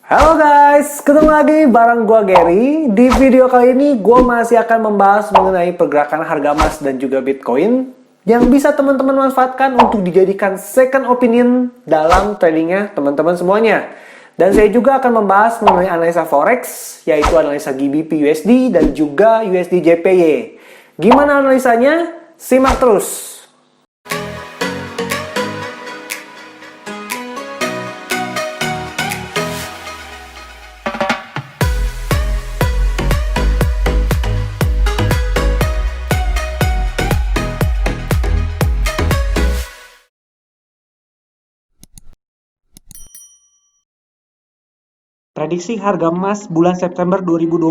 Halo guys, ketemu lagi bareng gua Gary. Di video kali ini gua masih akan membahas mengenai pergerakan harga emas dan juga Bitcoin yang bisa teman-teman manfaatkan untuk dijadikan second opinion dalam tradingnya teman-teman semuanya. Dan saya juga akan membahas mengenai analisa forex, yaitu analisa GBP USD dan juga USD JPY. Gimana analisanya? Simak terus. Prediksi harga emas bulan September 2020.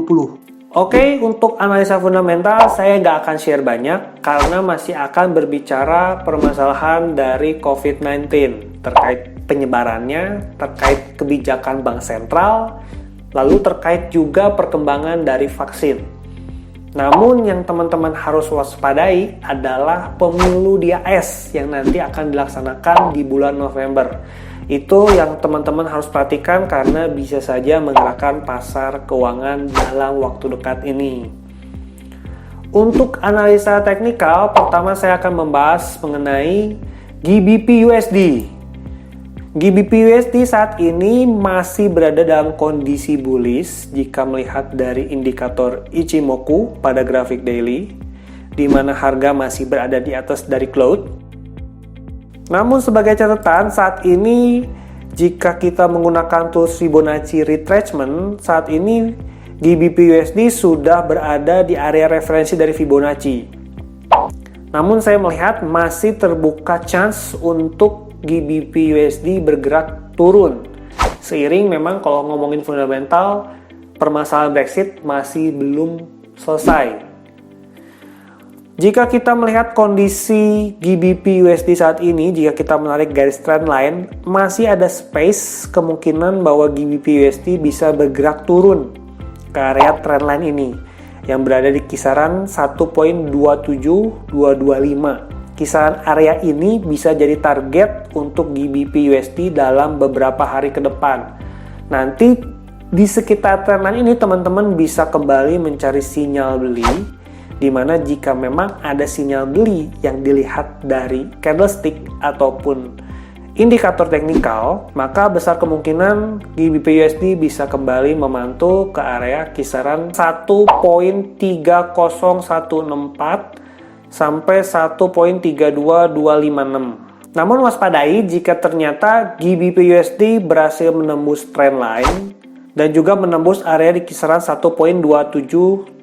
Oke, untuk analisa fundamental saya nggak akan share banyak karena masih akan berbicara permasalahan dari COVID-19 terkait penyebarannya, terkait kebijakan bank sentral, lalu terkait juga perkembangan dari vaksin. Namun yang teman-teman harus waspadai adalah pemilu di AS yang nanti akan dilaksanakan di bulan November. Itu yang teman-teman harus perhatikan karena bisa saja menggerakkan pasar keuangan dalam waktu dekat ini. Untuk analisa teknikal, pertama saya akan membahas mengenai GBP USD. GBP USD saat ini masih berada dalam kondisi bullish jika melihat dari indikator Ichimoku pada grafik daily, di mana harga masih berada di atas dari cloud. Namun sebagai catatan, saat ini jika kita menggunakan tools Fibonacci retracement, saat ini GBP USD sudah berada di area referensi dari Fibonacci. Namun saya melihat masih terbuka chance untuk GBP USD bergerak turun. Seiring memang kalau ngomongin fundamental, permasalahan Brexit masih belum selesai. Jika kita melihat kondisi GBP USD saat ini, jika kita menarik garis trendline, masih ada space kemungkinan bahwa GBP USD bisa bergerak turun ke area trendline ini yang berada di kisaran 1.27225. Kisaran area ini bisa jadi target untuk GBP USD dalam beberapa hari ke depan. Nanti di sekitar trendline ini teman-teman bisa kembali mencari sinyal beli, di mana jika memang ada sinyal beli yang dilihat dari candlestick ataupun indikator teknikal, maka besar kemungkinan GBP USD bisa kembali memantul ke area kisaran 1.30164 sampai 1.32256. Namun waspadai jika ternyata GBP USD berhasil menembus trendline dan juga menembus area di kisaran 1.27225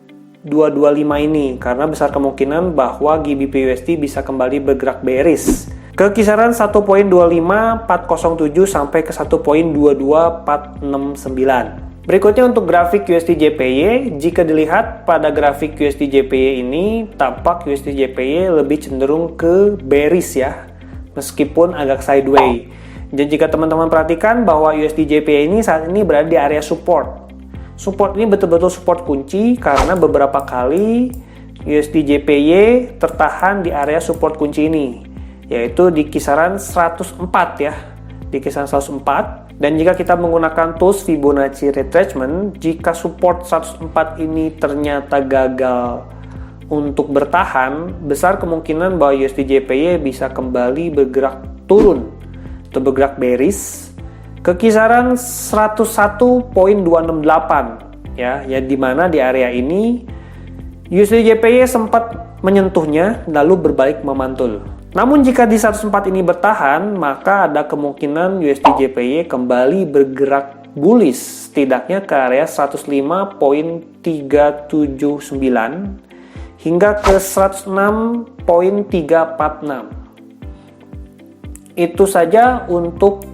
ini, karena besar kemungkinan bahwa GBP USD bisa kembali bergerak bearish ke kisaran 1.25407 sampai ke 1.22469. Berikutnya untuk grafik USD JPY, jika dilihat pada grafik USD JPY ini tampak USD JPY lebih cenderung ke bearish ya, meskipun agak sideways. Dan jika teman-teman perhatikan bahwa USD JPY ini saat ini berada di area support. Support ini betul-betul support kunci karena beberapa kali USD JPY tertahan di area support kunci ini, yaitu di kisaran 104 ya, di kisaran 104. Dan jika kita menggunakan tools Fibonacci retracement, jika support 104 ini ternyata gagal untuk bertahan, besar kemungkinan bahwa USD JPY bisa kembali bergerak turun atau bergerak bearish ke kisaran 101.268 ya di mana di area ini USD JPY sempat menyentuhnya lalu berbalik memantul. Namun jika di 104 ini bertahan, maka ada kemungkinan USD JPY kembali bergerak bullish setidaknya ke area 105.379 hingga ke 106.346. Itu saja untuk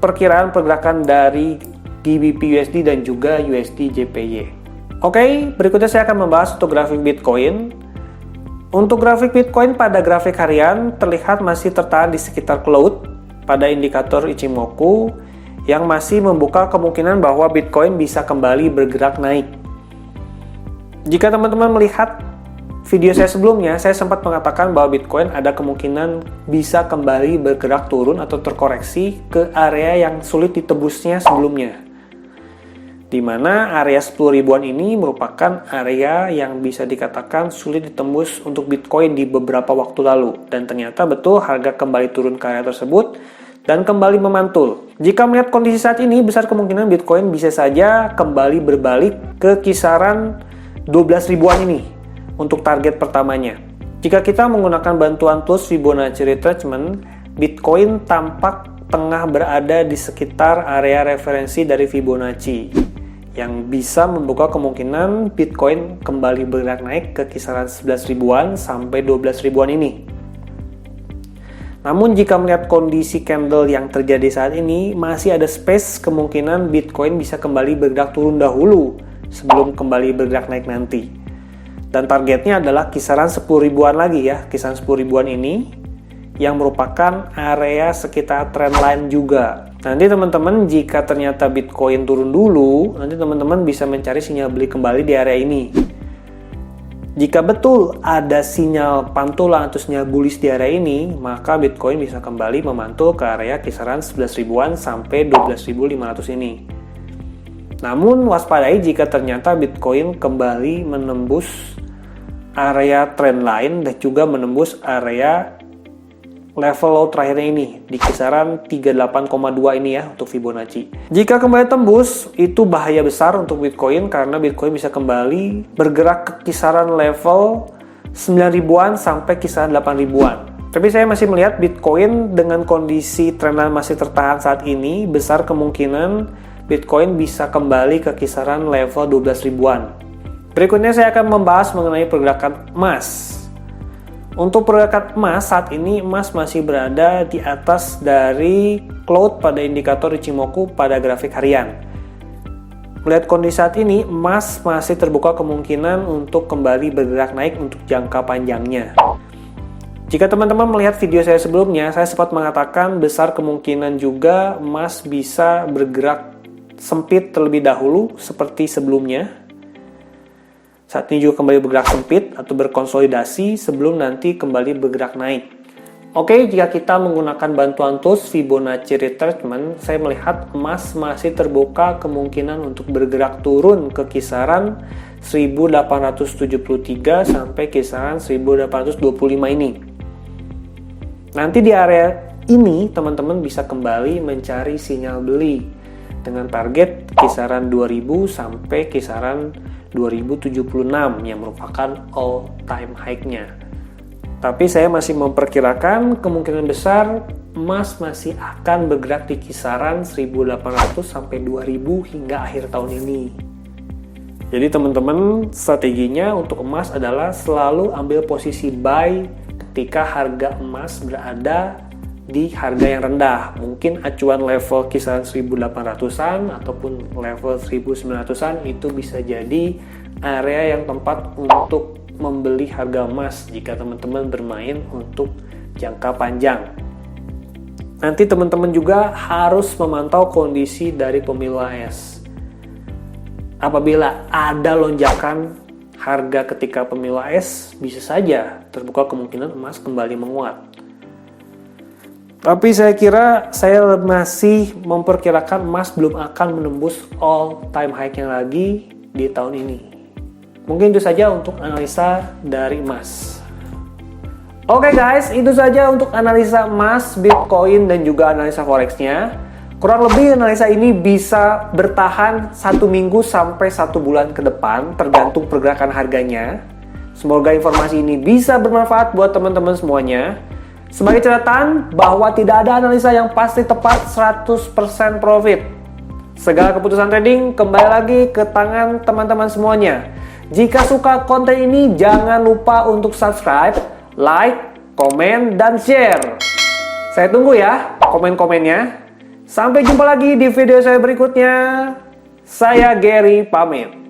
perkiraan pergerakan dari GBP USD dan juga USD JPY. Oke, berikutnya saya akan membahas untuk grafik Bitcoin. Untuk grafik Bitcoin pada grafik harian terlihat masih tertahan di sekitar cloud pada indikator Ichimoku yang masih membuka kemungkinan bahwa Bitcoin bisa kembali bergerak naik. Jika teman-teman melihat video saya sebelumnya, saya sempat mengatakan bahwa Bitcoin ada kemungkinan bisa kembali bergerak turun atau terkoreksi ke area yang sulit ditebusnya sebelumnya. Di mana area 10 ribuan ini merupakan area yang bisa dikatakan sulit ditembus untuk Bitcoin di beberapa waktu lalu. Dan ternyata betul harga kembali turun ke area tersebut dan kembali memantul. Jika melihat kondisi saat ini, besar kemungkinan Bitcoin bisa saja kembali berbalik ke kisaran 12 ribuan ini untuk target pertamanya. Jika kita menggunakan bantuan tools Fibonacci Retracement, Bitcoin tampak tengah berada di sekitar area referensi dari Fibonacci yang bisa membuka kemungkinan Bitcoin kembali bergerak naik ke kisaran 11 ribuan sampai 12 ribuan ini. Namun jika melihat kondisi candle yang terjadi saat ini, masih ada space kemungkinan Bitcoin bisa kembali bergerak turun dahulu sebelum kembali bergerak naik nanti. Dan targetnya adalah kisaran 10 ribuan lagi ya, kisaran 10 ribuan ini yang merupakan area sekitar trendline juga. Nanti teman-teman jika ternyata Bitcoin turun dulu, nanti teman-teman bisa mencari sinyal beli kembali di area ini. Jika betul ada sinyal pantulan atau sinyal bullish di area ini, maka Bitcoin bisa kembali memantul ke area kisaran 11 ribuan sampai 12.500 ini. Namun waspadai jika ternyata Bitcoin kembali menembus area trendline dan juga menembus area level low terakhirnya ini di kisaran 38,2 ini ya untuk Fibonacci. Jika kembali tembus, itu bahaya besar untuk Bitcoin karena Bitcoin bisa kembali bergerak ke kisaran level 9 ribuan sampai kisaran 8 ribuan. Tapi saya masih melihat Bitcoin dengan kondisi trendline masih tertahan saat ini, besar kemungkinan Bitcoin bisa kembali ke kisaran level 12 ribuan. Berikutnya saya akan membahas mengenai pergerakan emas. Untuk pergerakan emas, saat ini emas masih berada di atas dari cloud pada indikator Ichimoku pada grafik harian. Melihat kondisi saat ini, emas masih terbuka kemungkinan untuk kembali bergerak naik untuk jangka panjangnya. Jika teman-teman melihat video saya sebelumnya, saya sempat mengatakan besar kemungkinan juga emas bisa bergerak sempit terlebih dahulu seperti sebelumnya. Saat ini juga kembali bergerak sempit atau berkonsolidasi sebelum nanti kembali bergerak naik. Oke, jika kita menggunakan bantuan tools Fibonacci Retracement, saya melihat emas masih terbuka kemungkinan untuk bergerak turun ke kisaran 1873 sampai kisaran 1825 ini. Nanti di area ini teman-teman bisa kembali mencari sinyal beli dengan target kisaran 2000 sampai kisaran 2076 yang merupakan all time high-nya. Tapi saya masih memperkirakan kemungkinan besar emas masih akan bergerak di kisaran 1800 sampai 2000 hingga akhir tahun ini. Jadi teman-teman, strateginya untuk emas adalah selalu ambil posisi buy ketika harga emas berada di harga yang rendah. Mungkin acuan level kisaran 1800-an ataupun level 1900-an itu bisa jadi area yang tepat untuk membeli harga emas jika teman-teman bermain untuk jangka panjang. Nanti teman-teman juga harus memantau kondisi dari pemilu AS. Apabila ada lonjakan harga ketika pemilu AS, bisa saja terbuka kemungkinan emas kembali menguat. Tapi saya kira saya masih memperkirakan emas belum akan menembus all time high-nya lagi di tahun ini. Mungkin itu saja untuk analisa dari emas. Oke guys, itu saja untuk analisa emas, Bitcoin, dan juga analisa forex-nya. Kurang lebih analisa ini bisa bertahan 1 minggu sampai 1 bulan ke depan, tergantung pergerakan harganya. Semoga informasi ini bisa bermanfaat buat teman-teman semuanya. Sebagai catatan bahwa tidak ada analisa yang pasti tepat 100% profit. Segala keputusan trading kembali lagi ke tangan teman-teman semuanya. Jika suka konten ini, jangan lupa untuk subscribe, like, komen, dan share. Saya tunggu ya komen-komennya. Sampai jumpa lagi di video saya berikutnya. Saya Gary pamit.